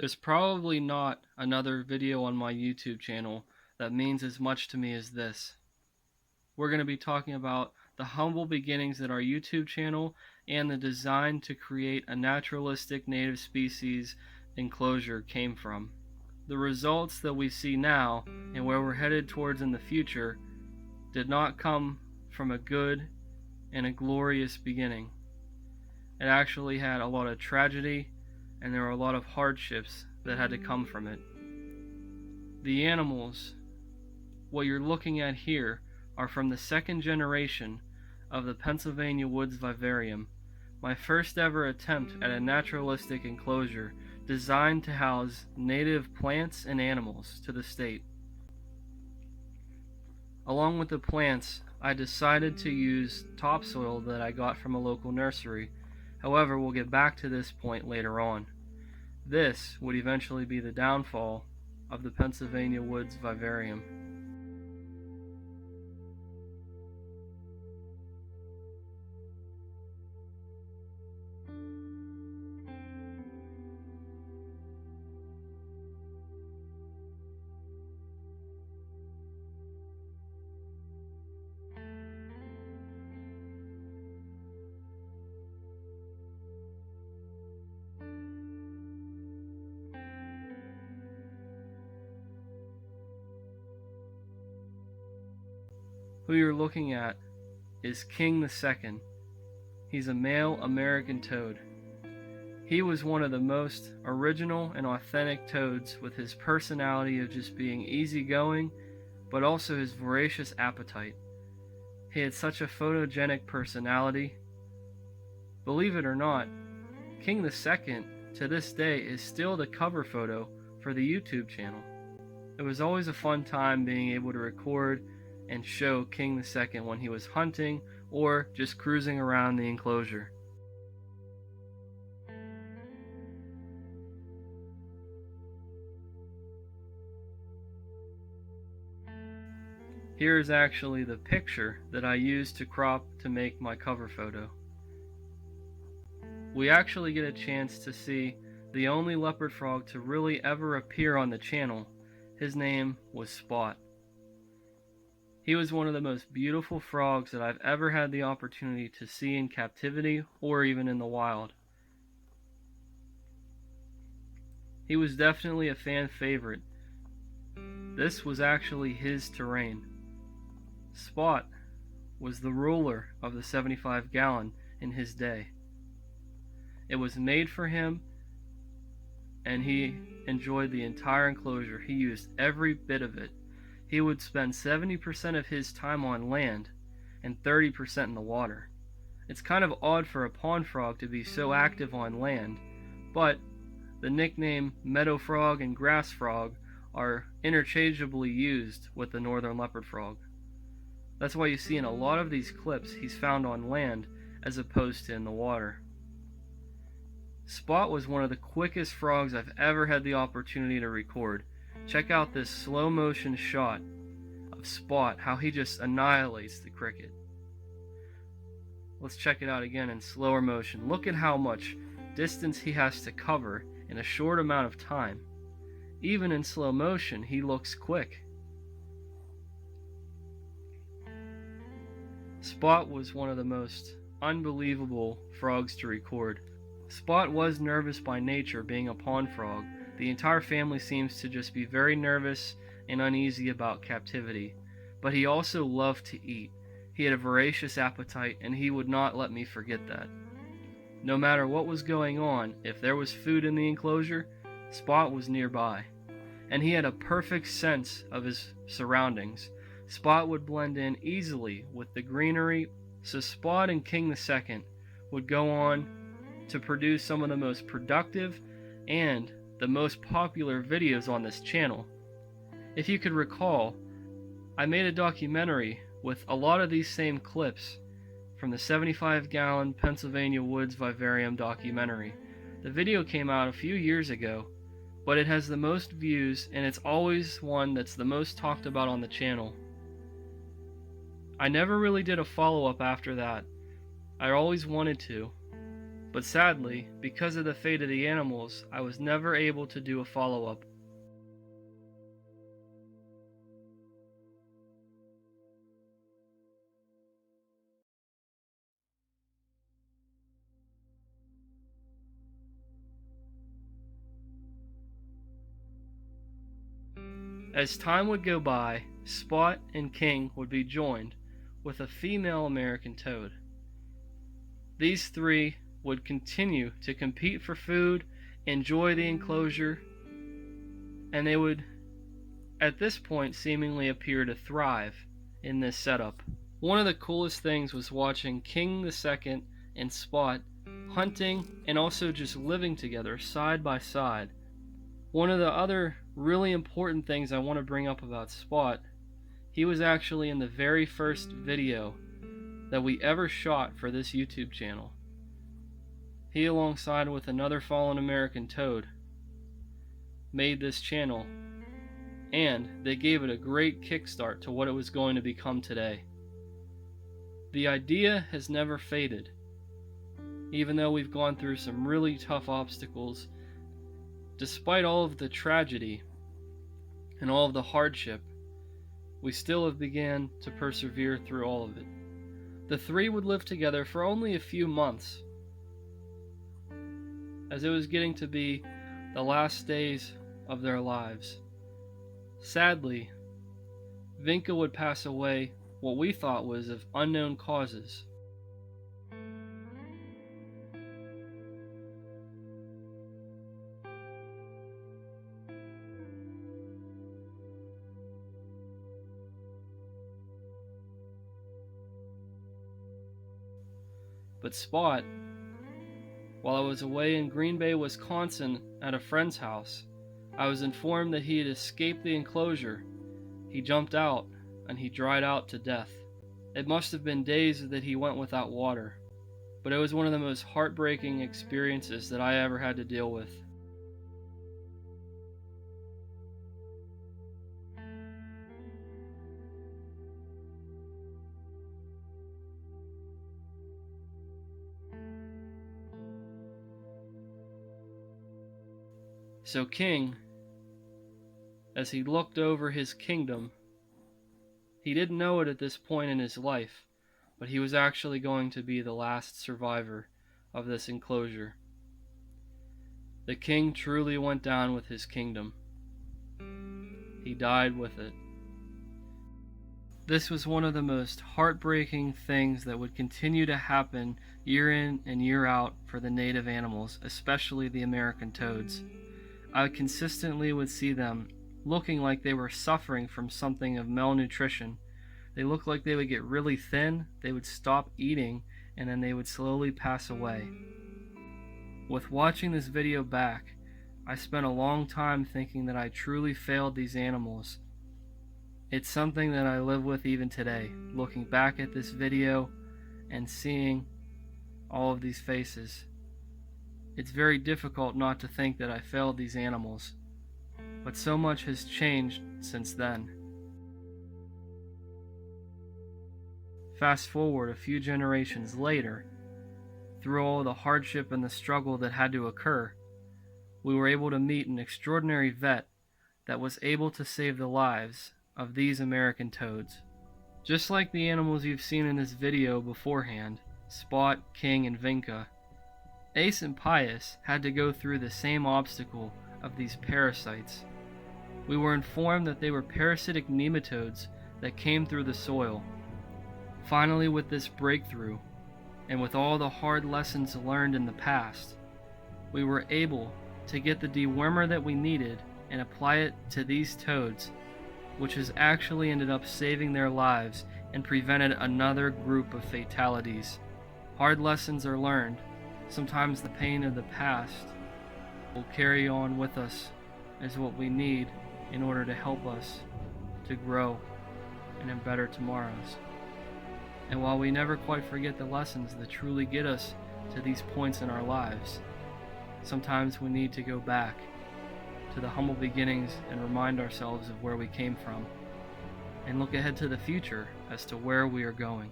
There's probably not another video on my YouTube channel that means as much to me as this. We're going to be talking about the humble beginnings at our YouTube channel and the design to create a naturalistic native species enclosure came from. The results that we see now and where we're headed towards in the future did not come from a good and a glorious beginning. It actually had a lot of tragedy, and there were a lot of hardships that had to come from it. The animals, what you're looking at here, are from the second generation of the Pennsylvania woods vivarium, my first ever attempt at a naturalistic enclosure designed to house native plants and animals to the state. Along with the plants, I decided to use topsoil that I got from a local nursery. However, we'll get back to this point later on. This would eventually be the downfall of the Pennsylvania woods vivarium. Who you're looking at is King II. He's a male American toad. He was one of the most original and authentic toads, with his personality of just being easygoing, but also his voracious appetite. He had such a photogenic personality. Believe it or not, King II to this day is still the cover photo for the YouTube channel. It was always a fun time being able to record and show King II when he was hunting or just cruising around the enclosure. Here is actually the picture that I used to crop to make my cover photo. We actually get a chance to see the only leopard frog to really ever appear on the channel. His name was Spot. He was one of the most beautiful frogs that I've ever had the opportunity to see in captivity or even in the wild. He was definitely a fan favorite. This was actually his terrain. Spot was the ruler of the 75-gallon in his day. It was made for him, and he enjoyed the entire enclosure. He used every bit of it. He would spend 70% of his time on land and 30% in the water. It's kind of odd for a pond frog to be so active on land, but the nickname meadow frog and grass frog are interchangeably used with the northern leopard frog. That's why you see in a lot of these clips he's found on land as opposed to in the water. Spot was one of the quickest frogs I've ever had the opportunity to record. Check out this slow motion shot of Spot, how he just annihilates the cricket. Let's check it out again in slower motion. Look at how much distance he has to cover in a short amount of time. Even in slow motion, he looks quick. Spot was one of the most unbelievable frogs to record. Spot was nervous by nature, being a pond frog. The entire family seems to just be very nervous and uneasy about captivity. But he also loved to eat. He had a voracious appetite, and he would not let me forget that. No matter what was going on, if there was food in the enclosure, Spot was nearby. And he had a perfect sense of his surroundings. Spot would blend in easily with the greenery, so Spot and King II would go on to produce some of the most productive and the most popular videos on this channel. If you could recall, I made a documentary with a lot of these same clips from the 75-gallon Pennsylvania woods vivarium documentary. The video came out a few years ago, but it has the most views, and it's always one that's the most talked about on the channel. I never really did a follow-up after that. I always wanted to, But sadly, because of the fate of the animals, I was never able to do a follow-up. As time would go by, Spot and King would be joined with a female American toad. These three would continue to compete for food, enjoy the enclosure, and they would, at this point, seemingly appear to thrive in this setup. One of the coolest things was watching King the Second and Spot hunting and also just living together side by side. One of the other really important things I want to bring up about Spot, he was actually in the very first video that we ever shot for this YouTube channel. He, alongside with another fallen American toad, made this channel, and they gave it a great kickstart to what it was going to become today. The idea has never faded. Even though we've gone through some really tough obstacles, despite all of the tragedy and all of the hardship, we still have began to persevere through all of it. The three would live together for only a few months, as it was getting to be the last days of their lives. Sadly, Vinka would pass away what we thought was of unknown causes. But Spot, while I was away in Green Bay, Wisconsin at a friend's house, I was informed that he had escaped the enclosure. He jumped out and he dried out to death. It must have been days that he went without water, but it was one of the most heartbreaking experiences that I ever had to deal with. So King, as he looked over his kingdom, he didn't know it at this point in his life, but he was actually going to be the last survivor of this enclosure. The king truly went down with his kingdom. He died with it. This was one of the most heartbreaking things that would continue to happen year in and year out for the native animals, especially the American toads. I consistently would see them looking like they were suffering from something of malnutrition. They looked like they would get really thin, they would stop eating, and then they would slowly pass away. With watching this video back, I spent a long time thinking that I truly failed these animals. It's something that I live with even today, looking back at this video and seeing all of these faces. It's very difficult not to think that I failed these animals, but so much has changed since then. Fast forward a few generations later, through all the hardship and the struggle that had to occur, we were able to meet an extraordinary vet that was able to save the lives of these American toads. Just like the animals you've seen in this video beforehand, Spot, King, and Vinka, Ace and Pius had to go through the same obstacle of these parasites. We were informed that they were parasitic nematodes that came through the soil. Finally, with this breakthrough, and with all the hard lessons learned in the past, we were able to get the dewormer that we needed and apply it to these toads, which has actually ended up saving their lives and prevented another group of fatalities. Hard lessons are learned. Sometimes the pain of the past will carry on with us as what we need in order to help us to grow and in better tomorrows. And while we never quite forget the lessons that truly get us to these points in our lives, sometimes we need to go back to the humble beginnings and remind ourselves of where we came from and look ahead to the future as to where we are going.